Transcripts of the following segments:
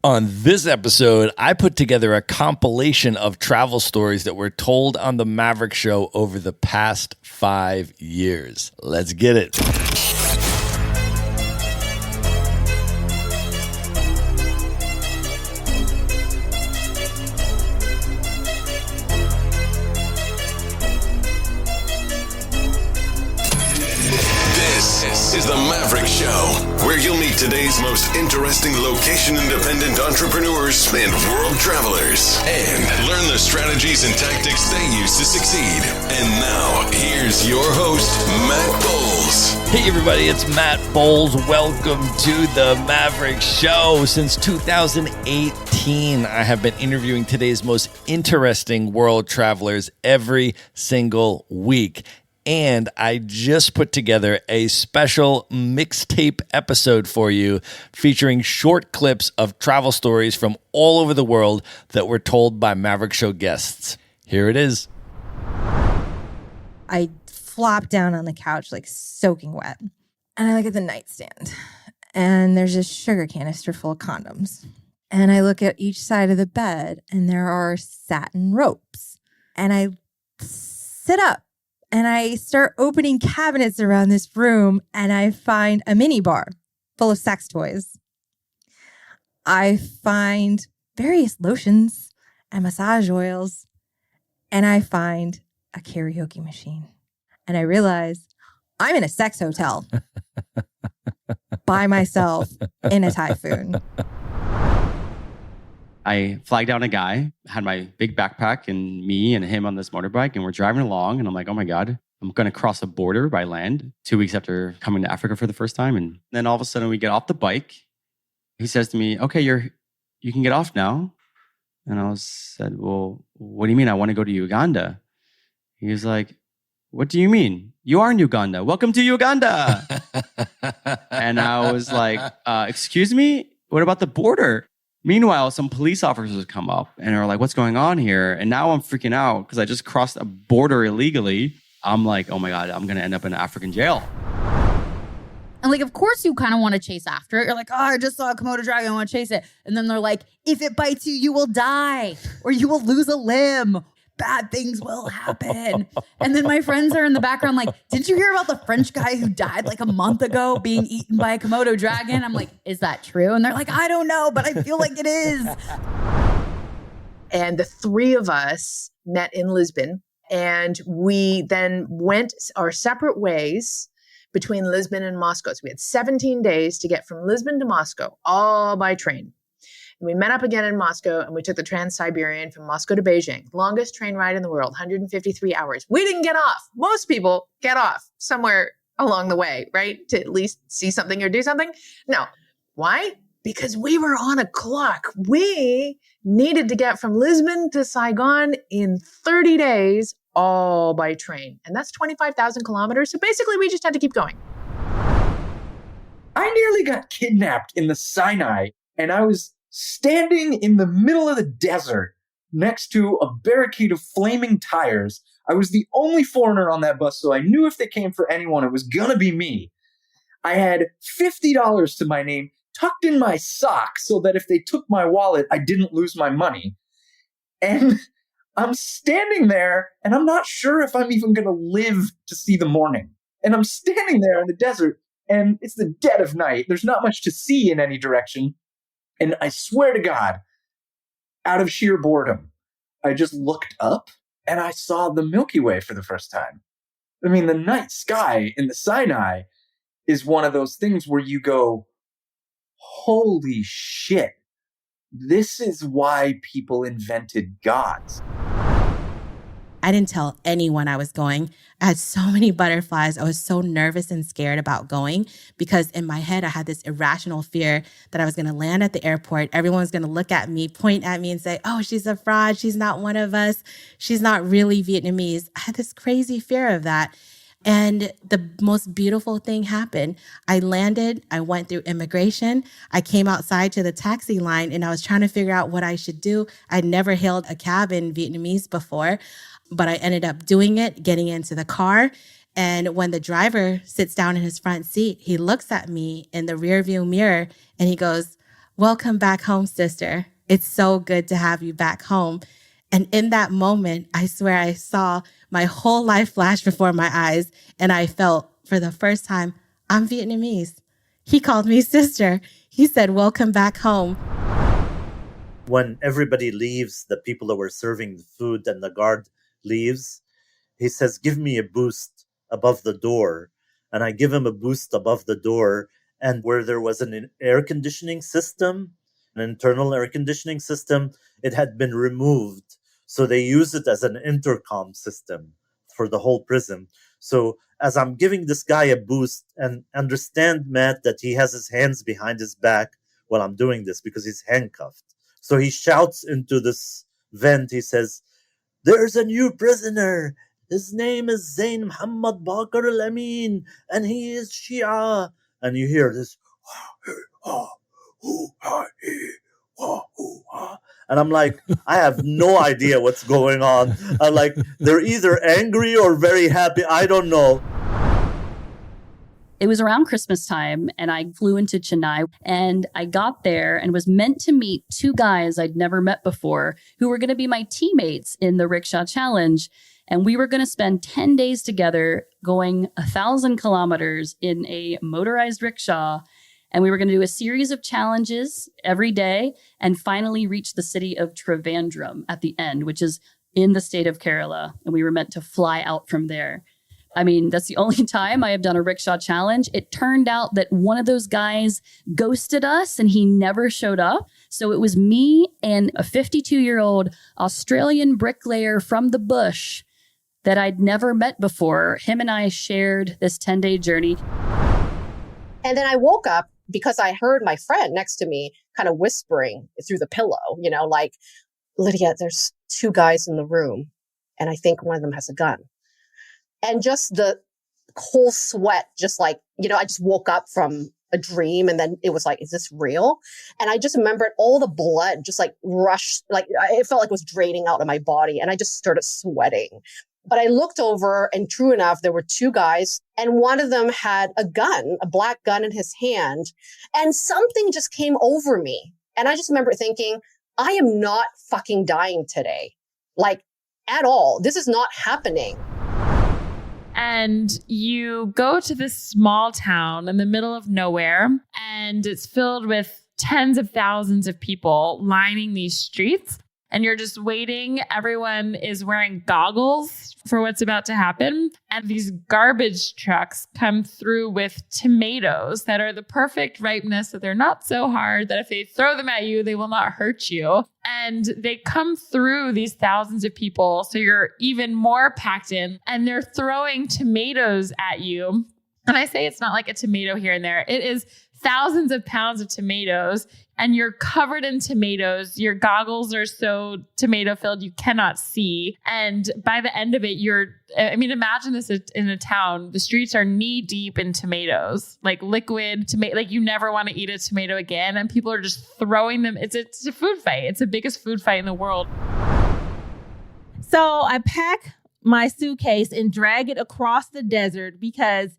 On this episode, I put together a compilation of travel stories that were told on the Maverick Show over the past 5 years. Let's get it. This is the Maverick Show, where you'll meet today's most interesting location-independent entrepreneurs and world travelers, and learn the strategies and tactics they use to succeed. And now, here's your host, Matt Bowles. Hey everybody, it's Matt Bowles. Welcome to the Maverick Show. Since 2018, I have been interviewing today's most interesting world travelers every single week. And I just put together a special mixtape episode for you featuring short clips of travel stories from all over the world that were told by Maverick Show guests. Here it is. I flop down on the couch, like soaking wet. And I look at the nightstand. And there's a sugar canister full of condoms. And I look at each side of the bed, and there are satin ropes. And I sit up. And I start opening cabinets around this room, and I find a mini bar full of sex toys. I find various lotions and massage oils, and I find a karaoke machine. And I realize I'm in a sex hotel by myself in a typhoon. I flagged down a guy, had my big backpack and me and him on this motorbike, and we're driving along, and I'm like, oh my God, I'm going to cross a border by land 2 weeks after coming to Africa for the first time. And then all of a sudden we get off the bike. He says to me, okay, you can get off now. And I said, well, what do you mean? I want to go to Uganda. He was like, what do you mean? You are in Uganda. Welcome to Uganda. And I was like, excuse me? What about the border? Meanwhile, some police officers come up and are like, what's going on here? And now I'm freaking out because I just crossed a border illegally. I'm like, oh my God, I'm going to end up in an African jail. And like, of course you kind of want to chase after it. You're like, oh, I just saw a Komodo dragon, I want to chase it. And then they're like, if it bites you, you will die or you will lose a limb. Bad things will happen. And then my friends are in the background like, didn't you hear about the French guy who died like a month ago being eaten by a Komodo dragon? I'm like, is that true? And they're like, I don't know, but I feel like it is. And the three of us met in Lisbon, and we then went our separate ways between Lisbon and Moscow. So we had 17 days to get from Lisbon to Moscow, all by train. We met up again in Moscow, and we took the Trans-Siberian from Moscow to Beijing. Longest train ride in the world, 153 hours. We didn't get off. Most people get off somewhere along the way, right? To at least see something or do something. No. Why? Because we were on a clock. We needed to get from Lisbon to Saigon in 30 days, all by train. And that's 25,000 kilometers. So basically, we just had to keep going. I nearly got kidnapped in the Sinai, and I was standing in the middle of the desert next to a barricade of flaming tires. I was the only foreigner on that bus, so I knew if they came for anyone, it was gonna be me. I had $50 to my name tucked in my sock so that if they took my wallet, I didn't lose my money. And I'm standing there, and I'm not sure if I'm even gonna live to see the morning. And I'm standing there in the desert, and it's the dead of night. There's not much to see in any direction. And I swear to God, out of sheer boredom, I just looked up and I saw the Milky Way for the first time. I mean, the night sky in the Sinai is one of those things where you go, holy shit, this is why people invented gods. I didn't tell anyone I was going. I had so many butterflies. I was so nervous and scared about going because in my head, I had this irrational fear that I was going to land at the airport. Everyone was going to look at me, point at me and say, oh, she's a fraud. She's not one of us. She's not really Vietnamese. I had this crazy fear of that. And the most beautiful thing happened. I landed, I went through immigration. I came outside to the taxi line and I was trying to figure out what I should do. I'd never hailed a cab in Vietnamese before, but I ended up doing it, getting into the car. And when the driver sits down in his front seat, he looks at me in the rearview mirror and he goes, welcome back home, sister. It's so good to have you back home. And in that moment, I swear I saw my whole life flash before my eyes, and I felt for the first time, I'm Vietnamese. He called me sister. He said, welcome back home. When everybody leaves, the people that were serving the food and the guard leaves, he says, give me a boost above the door. And I give him a boost above the door. And where there was an air conditioning system, an internal air conditioning system, it had been removed. So they use it as an intercom system for the whole prison. So as I'm giving this guy a boost, and understand, Matt, that he has his hands behind his back while I'm doing this because he's handcuffed. So he shouts into this vent. He says, there's a new prisoner. His name is Zain Muhammad Bakr al-Amin, and he is Shia. And you hear this, and I'm like, I have no idea what's going on. I'm like, they're either angry or very happy. I don't know. It was around Christmas time, and I flew into Chennai, and I got there and was meant to meet two guys I'd never met before who were going to be my teammates in the Rickshaw Challenge. And we were going to spend 10 days together going 1,000 kilometers in a motorized rickshaw. And we were going to do a series of challenges every day and finally reach the city of Trivandrum at the end, which is in the state of Kerala. And we were meant to fly out from there. I mean, that's the only time I have done a rickshaw challenge. It turned out that one of those guys ghosted us and he never showed up. So it was me and a 52-year-old Australian bricklayer from the bush that I'd never met before. Him and I shared this 10-day journey. And then I woke up because I heard my friend next to me kind of whispering through the pillow, like, Lydia, there's two guys in the room, and I think one of them has a gun. And just the whole sweat, just like, I just woke up from a dream, and then it was like, is this real? And I just remembered all the blood just like rushed, like it felt like it was draining out of my body, and I just started sweating. But I looked over, and true enough, there were two guys, and one of them had a gun, a black gun in his hand, and something just came over me. And I just remember thinking, I am not fucking dying today, like at all. This is not happening. And you go to this small town in the middle of nowhere, and it's filled with tens of thousands of people lining these streets. And you're just waiting. Everyone is wearing goggles for what's about to happen. And these garbage trucks come through with tomatoes that are the perfect ripeness, that they're not so hard that if they throw them at you, they will not hurt you. And they come through these thousands of people. So you're even more packed in, and they're throwing tomatoes at you. And I say it's not like a tomato here and there. It is thousands of pounds of tomatoes, and you're covered in tomatoes. Your goggles are so tomato filled you cannot see. And by the end of it, imagine this in a town. The streets are knee deep in tomatoes, like liquid tomato. Like you never want to eat a tomato again. And people are just throwing them. It's a food fight. It's the biggest food fight in the world. So I pack my suitcase and drag it across the desert because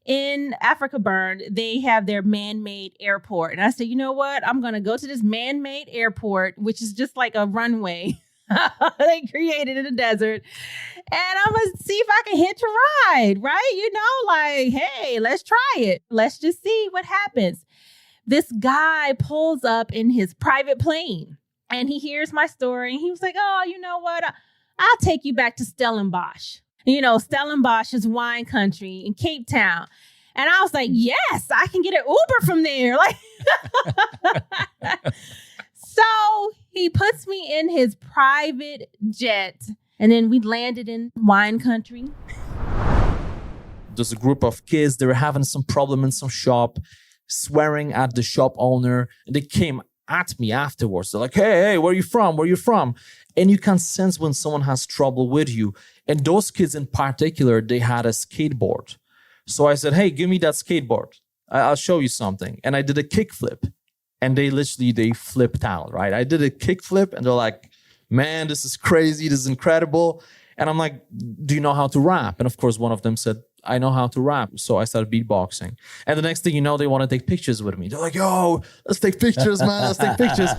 in Africa Burn, they have their man-made airport. And I said, you know what? I'm going to go to this man-made airport, which is just like a runway they created in the desert. And I'm going to see if I can hitch a ride, right? Hey, let's try it. Let's just see what happens. This guy pulls up in his private plane and he hears my story. And he was like, oh, you know what? I'll take you back to Stellenbosch. Stellenbosch is wine country in Cape Town. And I was like, yes, I can get an Uber from there. So he puts me in his private jet. And then we landed in wine country. There's a group of kids. They were having some problem in some shop, swearing at the shop owner. And they came at me afterwards. They're like, hey, where are you from? Where are you from? And you can sense when someone has trouble with you. And those kids in particular, they had a skateboard. So I said, hey, give me that skateboard. I'll show you something. And I did a kickflip. And they flipped out, right? I did a kickflip and they're like, man, this is crazy. This is incredible. And I'm like, do you know how to rap? And of course, one of them said, I know how to rap. So I started beatboxing. And the next thing you know, they want to take pictures with me. They're like, yo, let's take pictures, man. Let's take pictures.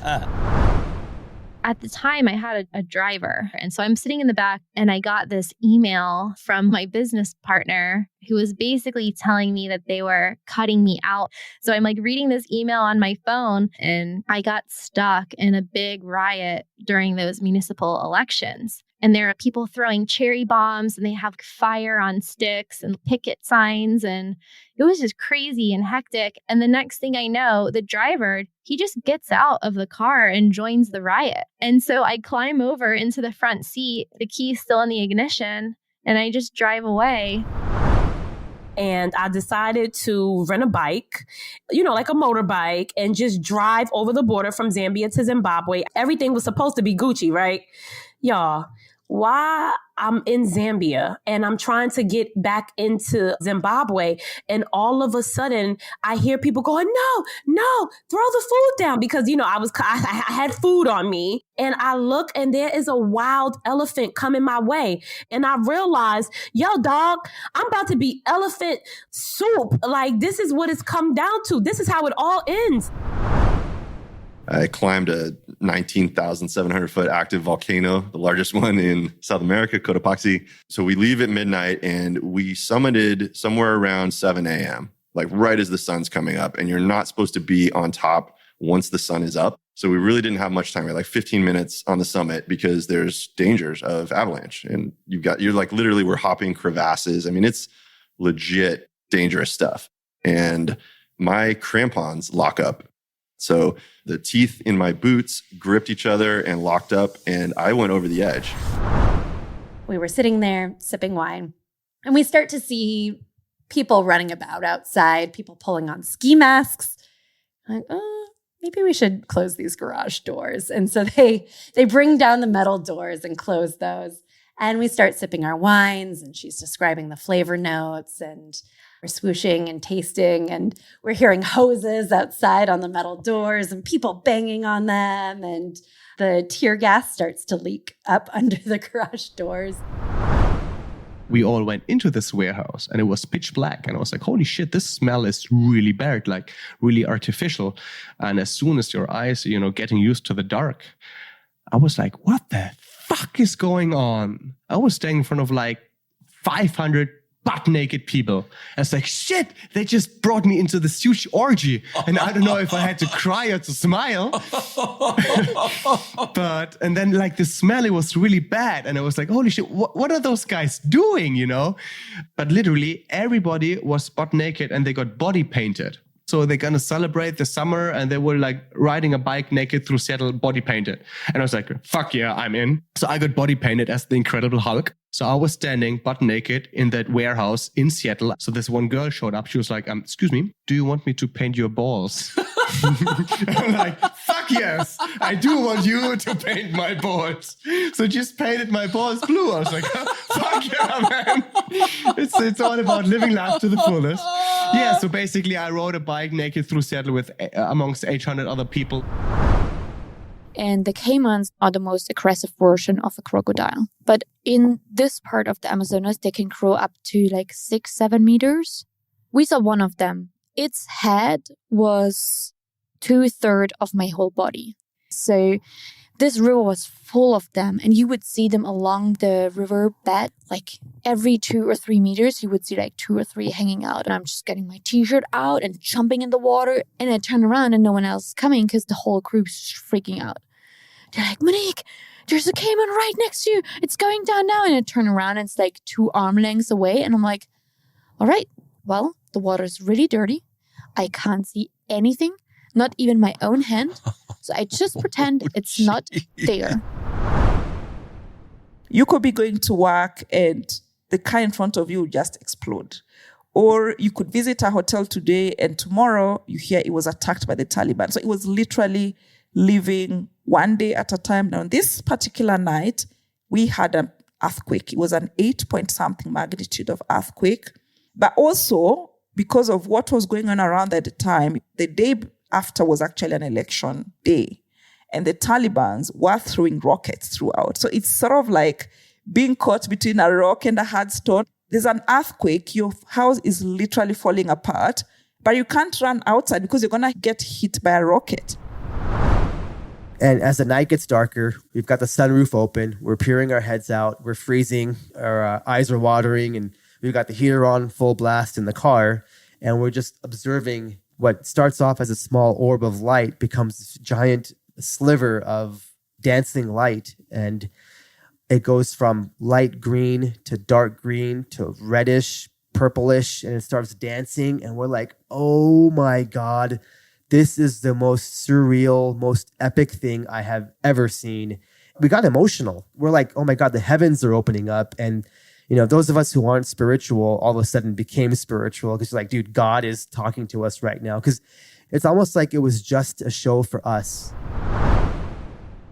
At the time, I had a driver. And so I'm sitting in the back and I got this email from my business partner who was basically telling me that they were cutting me out. So I'm like reading this email on my phone and I got stuck in a big riot during those municipal elections. And there are people throwing cherry bombs and they have fire on sticks and picket signs. And it was just crazy and hectic. And the next thing I know, the driver, he just gets out of the car and joins the riot. And so I climb over into the front seat, the key's still in the ignition, and I just drive away. And I decided to rent a bike, like a motorbike, and just drive over the border from Zambia to Zimbabwe. Everything was supposed to be Gucci, right? Y'all, why I'm in Zambia and I'm trying to get back into Zimbabwe, and all of a sudden I hear people going, no, throw the food down, because I had food on me, and I look and there is a wild elephant coming my way, and I realized, yo, dog, I'm about to be elephant soup. Like, this is what it's come down to. This is how it all ends. I climbed a 19,700 foot active volcano, the largest one in South America, Cotopaxi. So we leave at midnight and we summited somewhere around 7 a.m., like right as the sun's coming up. And you're not supposed to be on top once the sun is up. So we really didn't have much time. We had like 15 minutes on the summit because there's dangers of avalanche. And you're like, literally, we're hopping crevasses. I mean, it's legit dangerous stuff. And my crampons lock up. So the teeth in my boots gripped each other and locked up, and I went over the edge. We were sitting there sipping wine, and we start to see people running about outside, people pulling on ski masks. I'm like, maybe we should close these garage doors. And so they bring down the metal doors and close those. And we start sipping our wines, and she's describing the flavor notes, and we're swooshing and tasting, and we're hearing hoses outside on the metal doors and people banging on them, and the tear gas starts to leak up under the garage doors. We all went into this warehouse and it was pitch black, and I was like, holy shit, this smell is really bad, like really artificial. And as soon as your eyes, getting used to the dark, I was like, what the fuck is going on? I was standing in front of like 500 butt naked people. I was like, shit, they just brought me into this huge orgy. And I don't know if I had to cry or to smile. And then like the smell, it was really bad. And I was like, holy shit, what are those guys doing, But literally everybody was butt naked and they got body painted. So they're going to celebrate the summer, and they were like riding a bike naked through Seattle, body painted. And I was like, fuck yeah, I'm in. So I got body painted as the Incredible Hulk. So I was standing butt naked in that warehouse in Seattle. So this one girl showed up. She was like, excuse me, do you want me to paint your balls? I'm like, fuck yes, I do want you to paint my balls. So just painted my balls blue. I was like, fuck yeah, man. It's all about living life to the fullest. Yeah, so basically I rode a bike naked through Seattle with amongst 800 other people. And the caimans are the most aggressive version of a crocodile. But in this part of the Amazonas, they can grow up to like 6-7 meters. We saw one of them. Its head was 2/3 of my whole body. So this river was full of them, and you would see them along the river bed. Like every 2 or 3 meters, you would see like 2 or 3 hanging out. And I'm just getting my t-shirt out and jumping in the water. And I turn around and no one else is coming because the whole group's freaking out. They're like, Monique, there's a caiman right next to you. It's going down now. And I turn around and it's like 2 arm lengths away. And I'm like, all right, well, the water's really dirty. I can't see anything, not even my own hand. So I just pretend it's not there. You could be going to work and the car in front of you will just explode. Or you could visit a hotel today and tomorrow you hear it was attacked by the Taliban. So it was literally living one day at a time. Now, this particular night, we had an earthquake. It was an 8-point-something magnitude of earthquake. But also, because of what was going on around at the time, the day after was actually an election day. And the Taliban were throwing rockets throughout. So it's sort of like being caught between a rock and a hard stone. there's an earthquake, your house is literally falling apart, but you can't run outside because you're going to get hit by a rocket. And as the night gets darker, we've got the sunroof open. We're peering our heads out. We're freezing. Our eyes are watering. And we've got the heater on full blast in the car. And we're just observing what starts off as a small orb of light becomes this giant sliver of dancing light. And it goes from light green to dark green to reddish, purplish. And it starts dancing. And we're like, oh my God. This is the most surreal, most epic thing I have ever seen. We got emotional. We're like, oh my God, the heavens are opening up. And, those of us who aren't spiritual all of a sudden became spiritual because you're like, dude, God is talking to us right now. Because it's almost like it was just a show for us.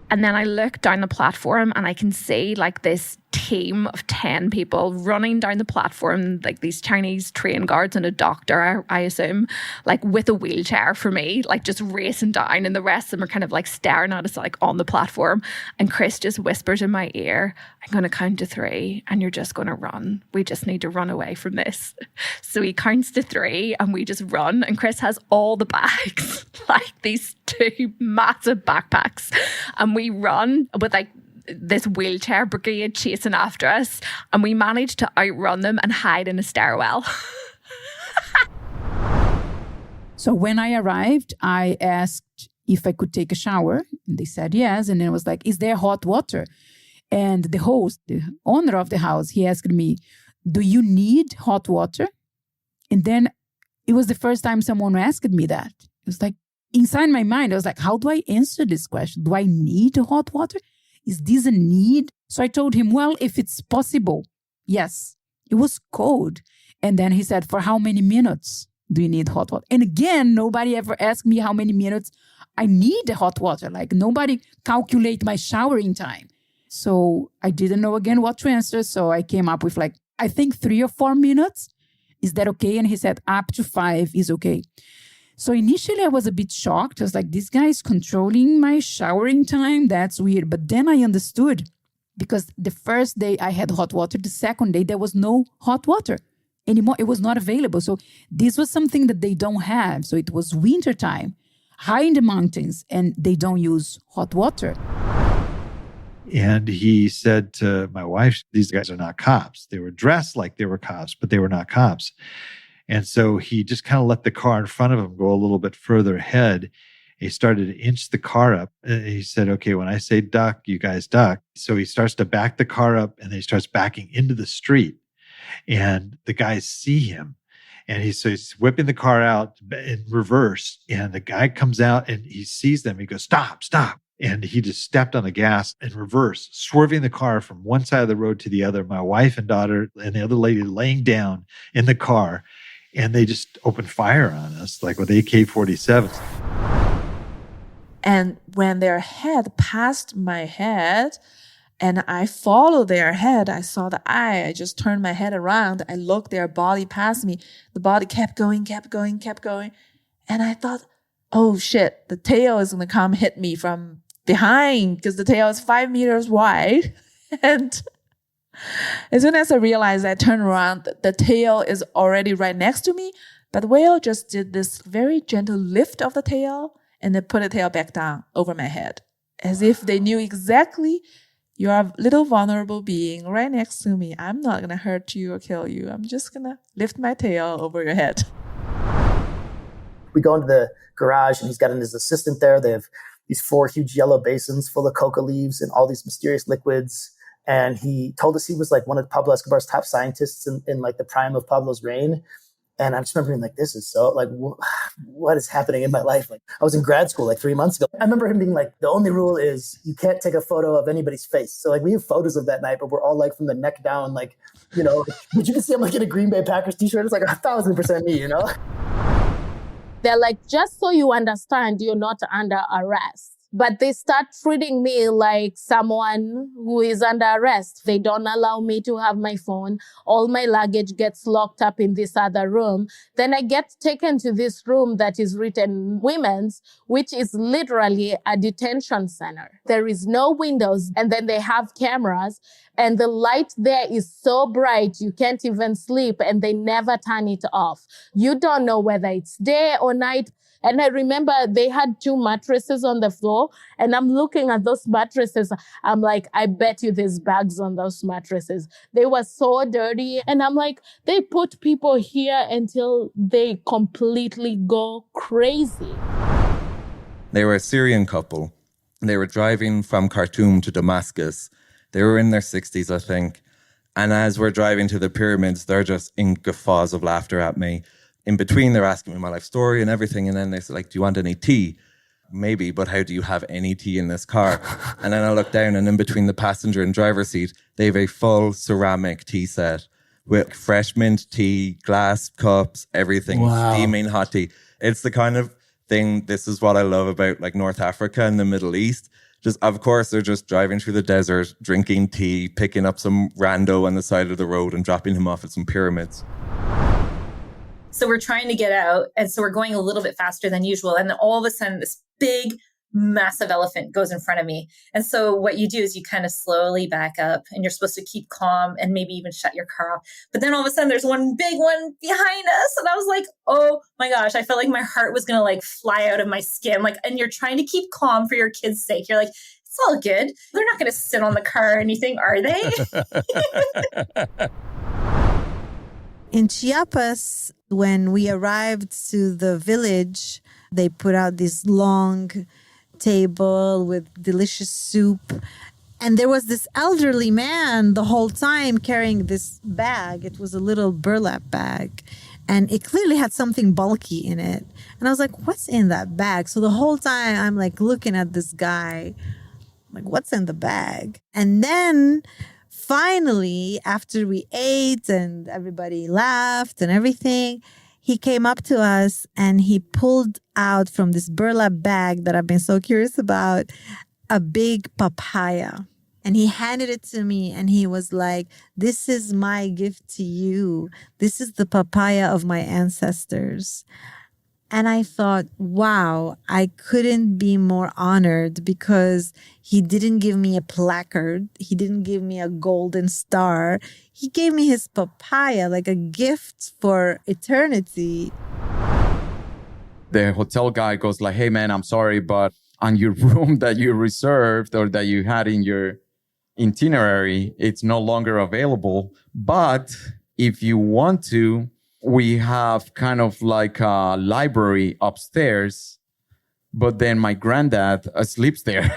And then I look down the platform and I can see like this team of 10 people running down the platform, like these Chinese train guards and a doctor, I assume, like with a wheelchair for me, like just racing down. And the rest of them are kind of like staring at us like on the platform. And Chris just whispers in my ear, I'm going to count to 3 and you're just going to run. We just need to run away from this. So he counts to 3 and we just run. And Chris has all the bags, like these 2 massive backpacks. And we run with like this wheelchair brigade chasing after us, and we managed to outrun them and hide in a stairwell. So when I arrived, I asked if I could take a shower, and they said yes. And then I was like, is there hot water? And the host, the owner of the house, he asked me, do you need hot water? And then it was the first time someone asked me that. It was like, inside my mind, I was like, how do I answer this question? Do I need hot water? Is this a need? So I told him, well, if it's possible, yes. It was cold. And then he said, for how many minutes do you need hot water? And again, nobody ever asked me how many minutes I need hot water. Like nobody calculate my showering time. So I didn't know again what to answer. So I came up with like, I think 3 or 4 minutes. Is that okay? And he said, up to 5 is okay. So initially I was a bit shocked. I was like, this guy is controlling my showering time. That's weird. But then I understood because the first day I had hot water, the second day there was no hot water anymore. It was not available. So this was something that they don't have. So it was winter time, high in the mountains, and they don't use hot water. And he said to my wife, these guys are not cops. They were dressed like they were cops, but they were not cops. And so he just kind of let the car in front of him go a little bit further ahead. He started to inch the car up. And he said, okay, when I say duck, you guys duck. So he starts to back the car up and then he starts backing into the street. And the guys see him. And he's whipping the car out in reverse. And the guy comes out and he sees them. He goes, stop, stop. And he just stepped on the gas in reverse, swerving the car from one side of the road to the other. My wife and daughter and the other lady laying down in the car. And they just opened fire on us, like with AK-47s. And when their head passed my head, and I followed their head, I saw the eye. I just turned my head around. I looked their body past me. The body kept going, kept going, kept going. And I thought, oh shit, the tail is going to come hit me from behind because the tail is 5 meters wide. And as soon as I realized, I turned around, the tail is already right next to me, but the whale just did this very gentle lift of the tail and then put the tail back down over my head, as if they knew exactly, you are a little vulnerable being right next to me. I'm not going to hurt you or kill you. I'm just going to lift my tail over your head. We go into the garage and he's got his assistant there. They have these 4 huge yellow basins full of coca leaves and all these mysterious liquids. And he told us he was like one of Pablo Escobar's top scientists in like the prime of Pablo's reign. And I just remember being like, this is so like, what is happening in my life? Like I was in grad school like 3 months ago. I remember him being like, the only rule is you can't take a photo of anybody's face. So like we have photos of that night, but we're all like from the neck down, like, but you can see I'm like in a Green Bay Packers t-shirt. It's like 1,000% me, They're like, just so you understand, you're not under arrest. But they start treating me like someone who is under arrest. They don't allow me to have my phone. All my luggage gets locked up in this other room. Then I get taken to this room that is written women's, which is literally a detention center. There is no windows, and then they have cameras, and the light there is so bright you can't even sleep, and they never turn it off. You don't know whether it's day or night. And I remember they had 2 mattresses on the floor, and I'm looking at those mattresses. I'm like, I bet you there's bags on those mattresses. They were so dirty. And I'm like, they put people here until they completely go crazy. They were a Syrian couple. They were driving from Khartoum to Damascus. They were in their 60s, I think. And as we're driving to the pyramids, they're just in guffaws of laughter at me. In between, they're asking me my life story and everything. And then they say, like, do you want any tea? Maybe, but how do you have any tea in this car? And then I look down, and in between the passenger and driver seat, they have a full ceramic tea set with fresh mint tea, glass cups, everything, steaming hot tea. It's the kind of thing, this is what I love about like North Africa and the Middle East. Just, of course, they're just driving through the desert, drinking tea, picking up some rando on the side of the road and dropping him off at some pyramids. So we're trying to get out. And so we're going a little bit faster than usual. And then all of a sudden, this big, massive elephant goes in front of me. And so what you do is you kind of slowly back up, and you're supposed to keep calm and maybe even shut your car off. But then all of a sudden, there's one big one behind us. And I was like, oh my gosh, I felt like my heart was going to like fly out of my skin. Like, and you're trying to keep calm for your kids' sake. You're like, it's all good. They're not going to sit on the car or anything, are they? In Chiapas, when we arrived to the village, they put out this long table with delicious soup. And there was this elderly man the whole time carrying this bag. It was a little burlap bag. And it clearly had something bulky in it. And I was like, what's in that bag? So the whole time I'm like looking at this guy, like, what's in the bag? And then finally, after we ate and everybody laughed and everything, he came up to us and he pulled out from this burlap bag that I've been so curious about, a big papaya. And he handed it to me and he was like, this is my gift to you. This is the papaya of my ancestors. And I thought, wow, I couldn't be more honored, because he didn't give me a placard. He didn't give me a golden star. He gave me his papaya, like a gift for eternity. The hotel guy goes like, hey man, I'm sorry, but on your room that you reserved or that you had in your itinerary, it's no longer available. But if you want to, we have kind of like a library upstairs, but then my granddad sleeps there.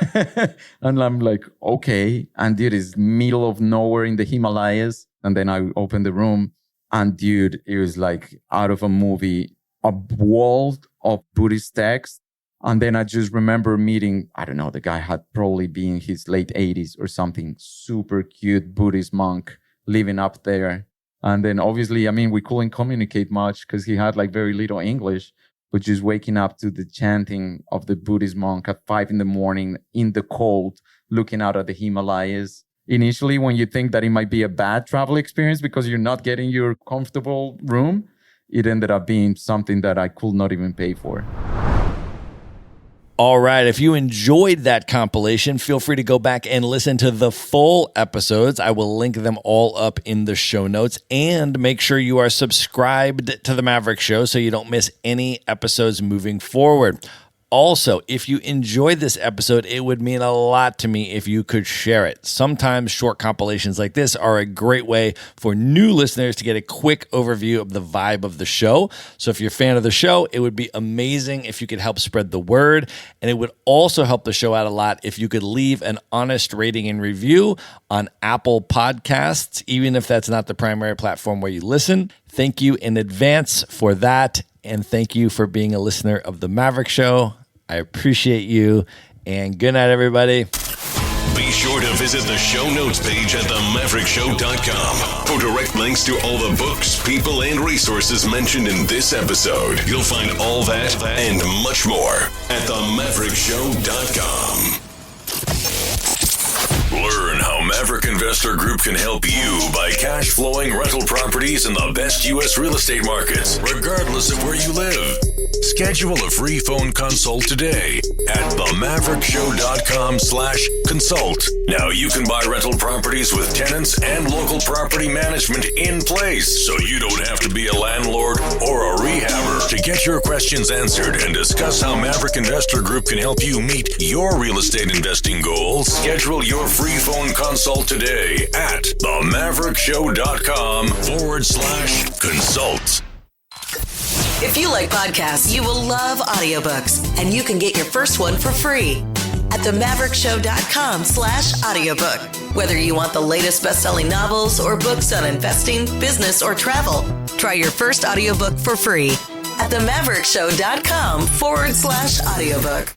And I'm like, okay. And dude, it's middle of nowhere in the Himalayas. And then I opened the room, and dude, it was like out of a movie, a wall of Buddhist texts. And then I just remember meeting, I don't know, the guy had probably been in his late 80s or something, super cute Buddhist monk living up there. And then obviously, I mean, we couldn't communicate much because he had like very little English, but just waking up to the chanting of the Buddhist monk at 5 a.m. in the cold, looking out at the Himalayas. Initially, when you think that it might be a bad travel experience because you're not getting your comfortable room, it ended up being something that I could not even pay for. All right, if you enjoyed that compilation, feel free to go back and listen to the full episodes. I will link them all up in the show notes, and make sure you are subscribed to The Maverick Show so you don't miss any episodes moving forward. Also, if you enjoyed this episode, it would mean a lot to me if you could share it. Sometimes short compilations like this are a great way for new listeners to get a quick overview of the vibe of the show. So if you're a fan of the show, it would be amazing if you could help spread the word. And it would also help the show out a lot if you could leave an honest rating and review on Apple Podcasts, even if that's not the primary platform where you listen. Thank you in advance for that. And thank you for being a listener of The Maverick Show. I appreciate you. And good night, everybody. Be sure to visit the show notes page at themaverickshow.com for direct links to all the books, people, and resources mentioned in this episode. You'll find all that and much more at themaverickshow.com. Learn how Maverick Investor Group can help you buy cash flowing rental properties in the best U.S. real estate markets, regardless of where you live. Schedule a free phone consult today at themaverickshow.com/consult. Now you can buy rental properties with tenants and local property management in place, so you don't have to be a landlord or a rehabber. To get your questions answered and discuss how Maverick Investor Group can help you meet your real estate investing goals, schedule your free phone consult today at themaverickshow.com/consult. If you like podcasts, you will love audiobooks, and you can get your first one for free at themaverickshow.com/audiobook. Whether you want the latest best-selling novels or books on investing, business, or travel, try your first audiobook for free at themaverickshow.com/audiobook.